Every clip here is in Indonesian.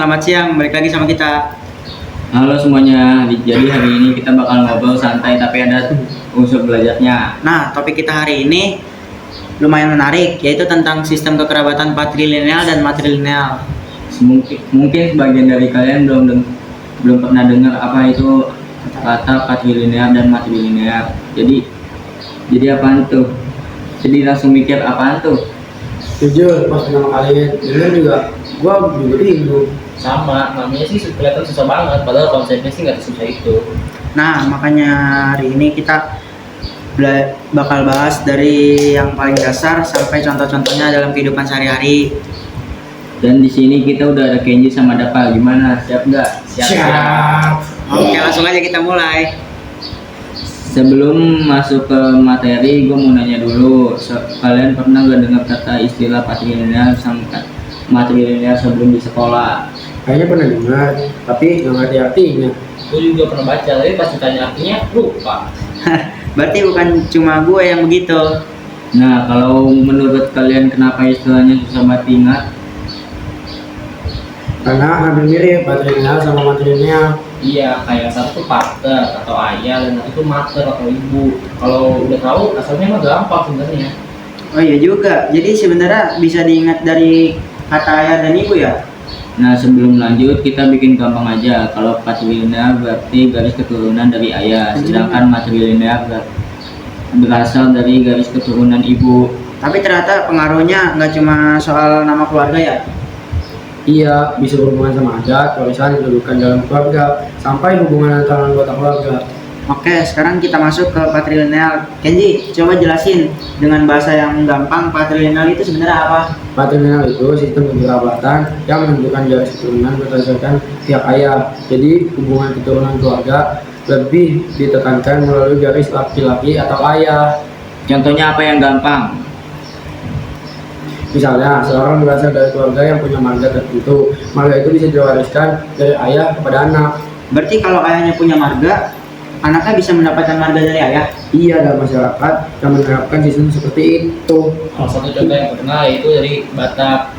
selamat siang. Balik lagi sama kita. Halo semuanya, jadi hari ini kita bakal ngobrol santai tapi ada unsur belajarnya. Nah, topik kita hari ini lumayan menarik, yaitu tentang sistem kekerabatan patrilineal dan matrilineal. Mungkin sebagian dari kalian belum pernah dengar apa itu kata patrilineal dan matrilineal. Jadi apaan tuh? Jadi langsung mikir apaan tuh? Jujur, pas pertama kali dengar juga, gua juga bingung. Sama, namanya sih kelihatan susah banget, padahal konsepnya sih nggak susah itu. Nah, makanya hari ini kita bakal bahas dari yang paling dasar sampai contoh-contohnya dalam kehidupan sehari-hari. Dan di sini kita udah ada Kenji sama Dapa. Gimana? Siap nggak? Siap. Oke, langsung aja kita mulai. Sebelum masuk ke materi, gue mau nanya dulu. Kalian pernah nggak dengar kata istilah patrilineal sama matrilineal sebelum di sekolah? Kayaknya pernah dengar, tapi nggak ngerti artinya. Gue juga pernah baca, tapi pas ditanya artinya lupa. Berarti bukan cuma gue yang begitu. Nah, kalau menurut kalian kenapa istilahnya susah banget diingat? Karena hampir mirip patrilineal sama matrilineal. Iya, kayak satu tuh pater atau ayah dan satu tuh mater atau ibu. Kalau udah tahu, asalnya mah gampang sebenarnya. Oh iya juga. Jadi sebenarnya bisa diingat dari kata ayah dan ibu ya. Nah, sebelum lanjut kita bikin gampang aja. Kalau patrilineal berarti garis keturunan dari ayah, sedangkan matrilineal berasal dari garis keturunan ibu. Tapi ternyata pengaruhnya nggak cuma soal nama keluarga ya. Iya, bisa berhubungan sama adat, warisan, kedudukan dalam keluarga, sampai hubungan antara anggota keluarga. Oke, sekarang kita masuk ke patrilineal. Kenji, coba jelasin dengan bahasa yang gampang patrilineal itu sebenarnya apa? Patrilineal itu sistem kekerabatan yang menentukan garis keturunan berdasarkan pihak ayah. Jadi hubungan keturunan keluarga lebih ditekankan melalui garis laki-laki atau ayah. Contohnya apa yang gampang? Misalnya, seorang berasal dari keluarga yang punya marga tertentu. Marga itu bisa diwariskan dari ayah kepada anak. Berarti kalau ayahnya punya marga, anaknya bisa mendapatkan marga dari ayah. Iya, dalam masyarakat yang menerapkan sistem seperti itu. Salah satu contoh yang terkenal yaitu dari Batak.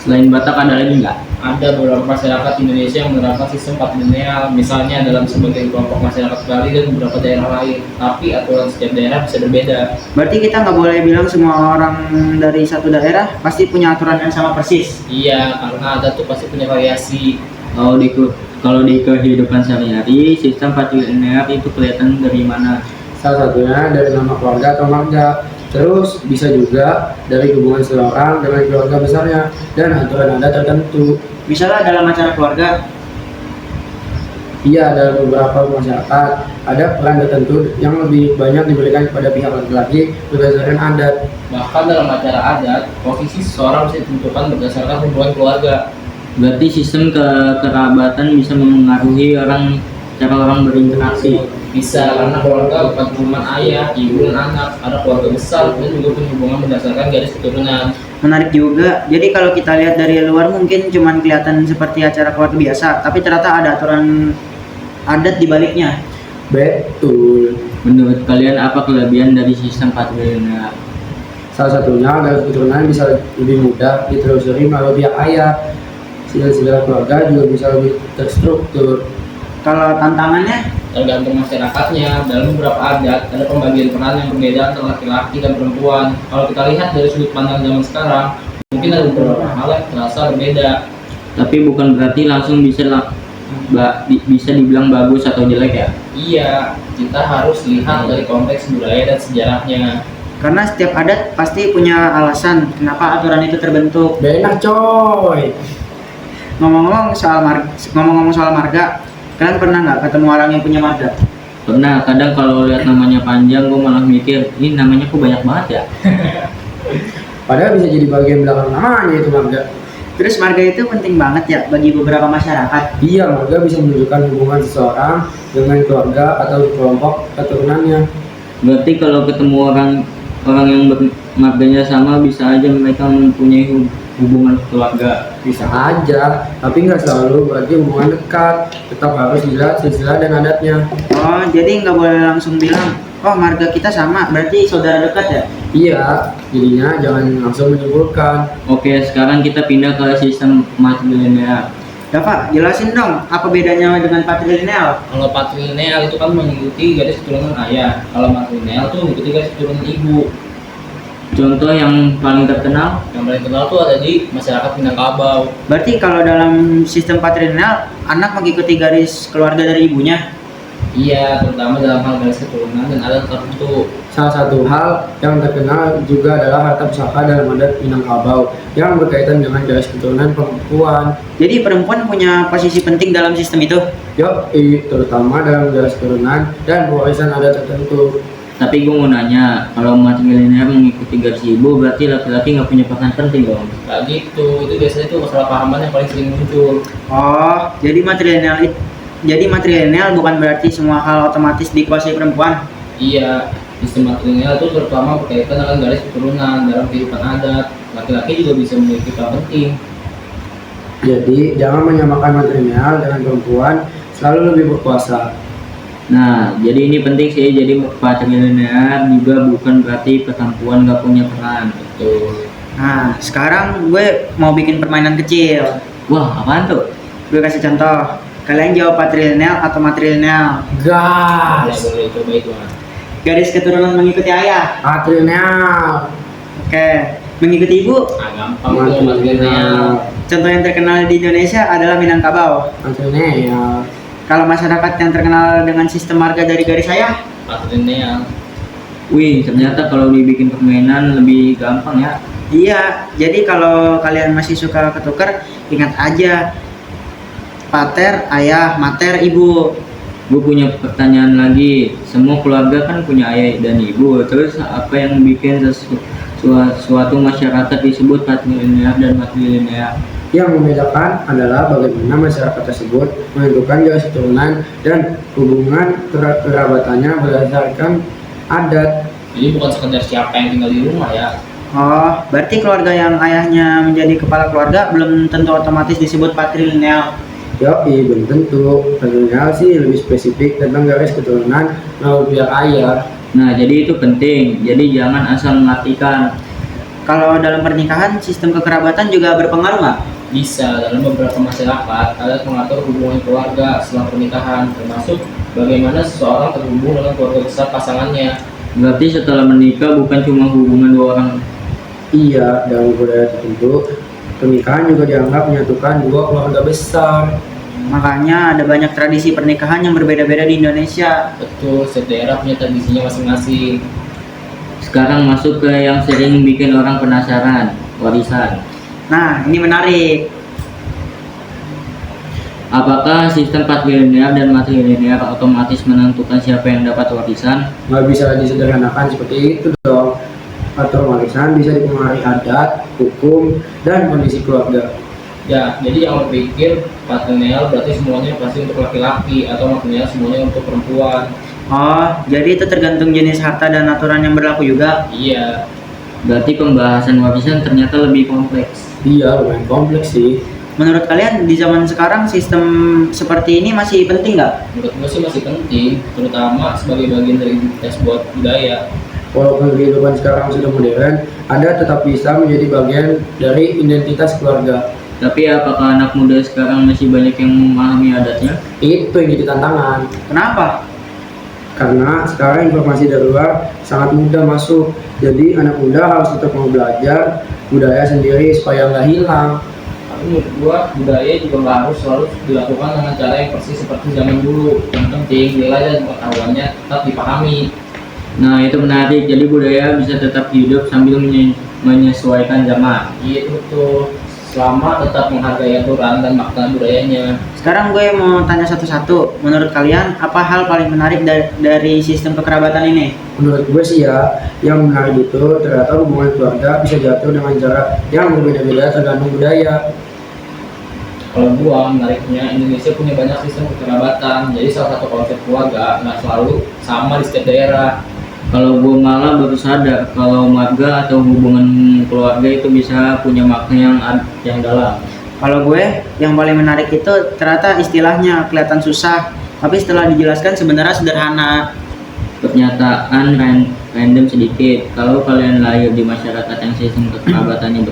Selain Batak ada lagi nggak? Ada beberapa masyarakat Indonesia yang menerapkan sistem patrilineal, misalnya dalam sebagian kelompok masyarakat Bali dan beberapa daerah lain. Tapi aturan setiap daerah bisa berbeda. Berarti kita nggak boleh bilang semua orang dari satu daerah pasti punya aturan yang sama persis. Iya, karena adat tuh pasti punya variasi. Kalau di kehidupan sehari-hari, sistem patrilineal itu kelihatan dari mana? Salah satunya dari nama keluarga atau marga. Terus bisa juga dari hubungan seseorang dengan keluarga besarnya dan aturan adat tertentu. Misalnya dalam acara keluarga. Iya, dalam beberapa masyarakat ada peran tertentu yang lebih banyak diberikan kepada pihak laki-laki berdasarkan adat. Bahkan dalam acara adat, posisi seseorang bisa ditentukan berdasarkan hubungan keluarga. Berarti sistem kekerabatan bisa memengaruhi cara orang berinteraksi. Bisa, karena keluarga bukan cuma ayah, ibu, dan anak. Ada keluarga besar dan juga punya hubungan berdasarkan garis keturunan. Menarik juga. Jadi kalau kita lihat dari luar mungkin cuman kelihatan seperti acara keluarga biasa, tapi ternyata ada aturan adat di baliknya. Betul. Menurut kalian apa kelebihan dari sistem patrilineal? Salah satunya garis keturunan bisa lebih mudah ditelusuri melalui pihak ayah. Silsilah keluarga juga bisa lebih terstruktur. Kalau tantangannya, Tergantung masyarakatnya. Dalam beberapa adat, ada pembagian peran yang berbeda antara laki-laki dan perempuan. Kalau kita lihat dari sudut pandang zaman sekarang, mungkin ada beberapa hal yang terasa berbeda. Tapi bukan berarti langsung bisa dibilang bagus atau jelek ya? Iya, kita harus lihat dari konteks budaya dan sejarahnya. karena setiap adat pasti punya alasan kenapa aturan itu terbentuk. Benar coy. Ngomong-ngomong soal marga, kalian pernah nggak ketemu orang yang punya marga? Pernah, kadang kalau lihat namanya panjang gue malah mikir, ini namanya kok banyak banget ya? Padahal bisa jadi bagian belakang namanya itu marga. Terus marga itu penting banget ya bagi beberapa masyarakat. Iya, marga bisa menunjukkan hubungan seseorang dengan keluarga atau kelompok keturunannya. Berarti kalau ketemu orang yang marganya sama, bisa aja mereka mempunyai hubungan keluarga. Bisa aja, tapi nggak selalu berarti hubungan dekat. Tetap harus dilihat silsilah dan adatnya. Oh, jadi nggak boleh langsung bilang, oh marga kita sama, berarti saudara dekat ya? Iya, jadinya jangan langsung menyimpulkan. Oke, sekarang kita pindah ke sistem matrilineal. Dafa, jelasin dong apa bedanya dengan patrilineal. Kalau patrilineal itu kan mengikuti garis keturunan ayah. Kalau matrilineal tuh mengikuti garis keturunan ibu. Contoh yang paling terkenal, Yang paling kenal tuh ada di masyarakat Minangkabau. Berarti kalau dalam sistem patrilineal, anak mengikuti garis keluarga dari ibunya. Iya, terutama dalam hal garis keturunan dan adat tertentu. Salah satu hal yang terkenal juga adalah harta pusaka dalam adat Minangkabau yang berkaitan dengan garis keturunan perempuan. Jadi perempuan punya posisi penting dalam sistem itu. Terutama dalam garis keturunan dan warisan adat tertentu. tapi gue mau nanya, kalau matrilinear mengikuti garis ibu, berarti laki-laki nggak punya peran penting dong? Kayak gitu, itu biasanya tuh masalah pahaman yang paling sering muncul. Oh, jadi matrilineal bukan berarti semua hal otomatis dikuasai perempuan. Iya, sistem matrilineal itu terutama berkaitan dengan garis keturunan dalam kehidupan adat. Laki-laki juga bisa memiliki peran penting. Jadi jangan menyamakan matrilineal dengan perempuan selalu lebih berkuasa. Nah, jadi ini penting sih, jadi patrilinear juga bukan berarti perempuan nggak punya peran. Betul. Nah, sekarang gue mau bikin permainan kecil. Wah, apaan tuh? Gue kasih contoh. Kalian jawab patrilineal atau matrilineal. Boleh, Gas. boleh coba itu Mas. Garis keturunan mengikuti ayah. Matrilineal. Oke. Mengikuti ibu. Nah, gampang tuh matrilineal. Contoh yang terkenal di Indonesia adalah Minangkabau. Matrilineal. Kalau masyarakat yang terkenal dengan sistem marga dari garis ayah, Matrilineal. Wih, ternyata kalau dibikin permainan lebih gampang ya. iya. Jadi kalau kalian masih suka ketukar, ingat aja pater ayah, mater ibu. Gue punya pertanyaan lagi. Semua keluarga kan punya ayah dan ibu. Terus apa yang bikin suatu masyarakat disebut patrilinear dan matrilinear? Yang membedakan adalah bagaimana masyarakat tersebut menentukan garis keturunan dan hubungan kerabatannya berdasarkan adat. Jadi bukan sekedar siapa yang tinggal di rumah ya. Oh, berarti keluarga yang ayahnya menjadi kepala keluarga belum tentu otomatis disebut patrilineal. Belum tentu. Patrilineal sih lebih spesifik tentang garis keturunan melalui pihak ayah. Nah, jadi itu penting. Jadi jangan asal mengartikan. Kalau dalam pernikahan, sistem kekerabatan juga berpengaruh nggak? Bisa, dalam beberapa masyarakat adat mengatur hubungan keluarga setelah pernikahan, termasuk bagaimana seseorang terhubung dengan keluarga besar pasangannya. Berarti setelah menikah bukan cuma hubungan dua orang. Iya, dalam budaya tertentu, pernikahan juga dianggap menyatukan dua keluarga besar. Makanya ada banyak tradisi pernikahan yang berbeda-beda di Indonesia. Betul, setiap daerah punya tradisinya masing-masing. Sekarang masuk ke yang sering bikin orang penasaran, warisan. Nah, ini menarik. Apakah sistem patrilinear dan matrilinear otomatis menentukan siapa yang dapat warisan? Nggak bisa disederhanakan seperti itu dong. Atur warisan bisa dipengaruhi adat, hukum, dan kondisi keluarga. Ya, jadi yang berpikir patrilineal berarti semuanya pasti untuk laki-laki atau matrilineal semuanya untuk perempuan. Oh, jadi itu tergantung jenis harta dan aturan yang berlaku juga. Iya, Berarti pembahasan warisan ternyata lebih kompleks. Iya, lumayan kompleks sih. Menurut kalian di zaman sekarang sistem seperti ini masih penting nggak? menurut gue sih masih penting, terutama sebagai bagian dari identitas buat budaya. Walaupun kehidupan sekarang sudah modern, adat tetap bisa menjadi bagian dari identitas keluarga. Tapi apakah anak muda sekarang masih banyak yang memahami adatnya? Itu yang jadi tantangan. Kenapa? Karena sekarang informasi dari luar sangat mudah masuk. Jadi anak muda harus tetap mau belajar budaya sendiri supaya nggak hilang. Tapi menurut gua budaya juga nggak harus selalu dilakukan dengan cara yang persis seperti zaman dulu. Yang penting nilai dan pengetahuannya tetap dipahami. Nah, itu menarik. Jadi budaya bisa tetap hidup sambil menyesuaikan zaman. Iya itu betul. Selama tetap menghargai aturan dan makna budayanya. Sekarang gue mau tanya satu-satu. Menurut kalian apa hal paling menarik dari sistem kekerabatan ini? Menurut gue sih ya, yang menarik itu ternyata hubungan keluarga bisa diatur dengan cara yang berbeda-beda tergantung budaya. Kalau gua menariknya Indonesia punya banyak sistem kekerabatan. Jadi salah satu konsep keluarga nggak selalu sama di setiap daerah. Kalau gue malah baru sadar kalau marga atau hubungan keluarga itu bisa punya makna yang dalam. Kalau gue yang paling menarik itu ternyata istilahnya kelihatan susah, tapi setelah dijelaskan sebenarnya sederhana. Pernyataan random sedikit. Kalau kalian lahir di masyarakat yang sistem kekerabatannya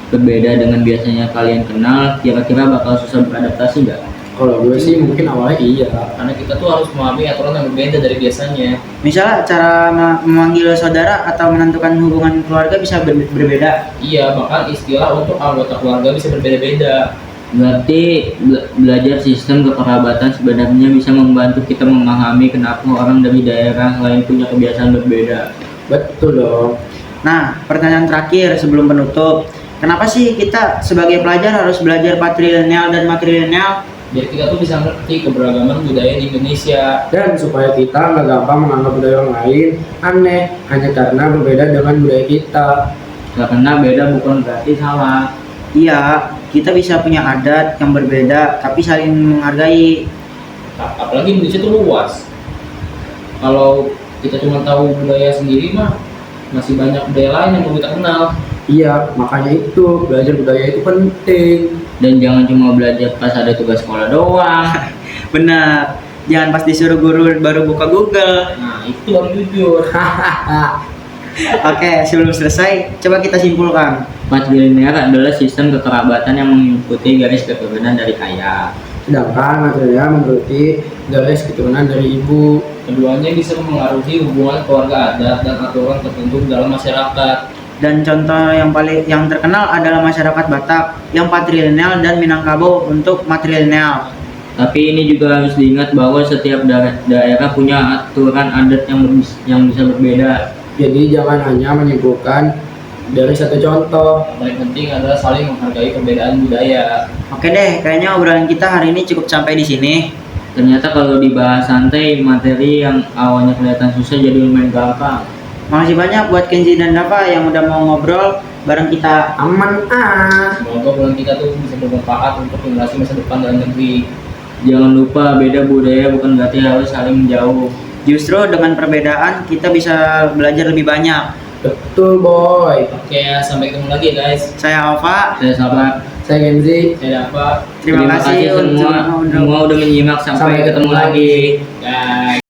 berbeda dengan biasanya kalian kenal, kira-kira bakal susah beradaptasi nggak? Kalau gue sih mungkin awalnya iya. Karena kita tuh harus memahami aturan yang berbeda dari biasanya. Misalnya cara memanggil saudara atau menentukan hubungan keluarga bisa berbeda. Iya, bahkan istilah untuk anggota keluarga bisa berbeda-beda. Berarti belajar sistem kekerabatan sebenarnya bisa membantu kita memahami kenapa orang dari daerah lain punya kebiasaan berbeda. Betul dong. Nah, pertanyaan terakhir sebelum penutup. Kenapa sih kita sebagai pelajar harus belajar patrilineal dan matrilineal? Biar kita tuh bisa ngerti keberagaman budaya di Indonesia. Dan supaya kita nggak gampang menganggap budaya orang lain aneh hanya karena berbeda dengan budaya kita. Karena beda bukan berarti salah. Iya, kita bisa punya adat yang berbeda tapi saling menghargai. Apalagi Indonesia tuh luas. Kalau kita cuma tahu budaya sendiri mah masih banyak budaya lain yang belum kita kenal. Iya, makanya itu belajar budaya itu penting. Dan jangan cuma belajar pas ada tugas sekolah doang. Benar. Jangan pas disuruh guru baru buka Google. Nah, itu baru jujur. Oke, sebelum selesai, coba kita simpulkan. Matrilinear adalah sistem kekerabatan yang mengikuti garis keturunan dari ayah. Sedangkan matrilineal mengikuti garis keturunan dari ibu. Keduanya bisa mempengaruhi hubungan keluarga adat dan aturan tertentu dalam masyarakat. Dan contoh yang terkenal adalah masyarakat Batak yang patrilineal dan Minangkabau untuk matrilineal. Tapi ini juga harus diingat bahwa setiap daerah punya aturan adat yang bisa berbeda. Jadi jangan hanya menyimpulkan dari satu contoh. Yang paling penting adalah saling menghargai perbedaan budaya. Oke deh, kayaknya obrolan kita hari ini cukup sampai di sini. Ternyata kalau dibahas santai, materi yang awalnya kelihatan susah jadi lumayan gampang. Makasih banyak buat Kenzi dan Dava yang udah mau ngobrol bareng kita. Aman ah. Semoga bulan kita tuh bisa bermanfaat untuk generasi masa depan dalam negeri. Jangan lupa beda budaya bukan berarti harus saling menjauh. Justru dengan perbedaan kita bisa belajar lebih banyak. Betul boy. Oke, sampai ketemu lagi ya guys. Saya Alfa. Saya sahabat. Saya Genzi. Saya Dava. Terima kasih semua udah menyimak sampai ketemu lagi. Guys.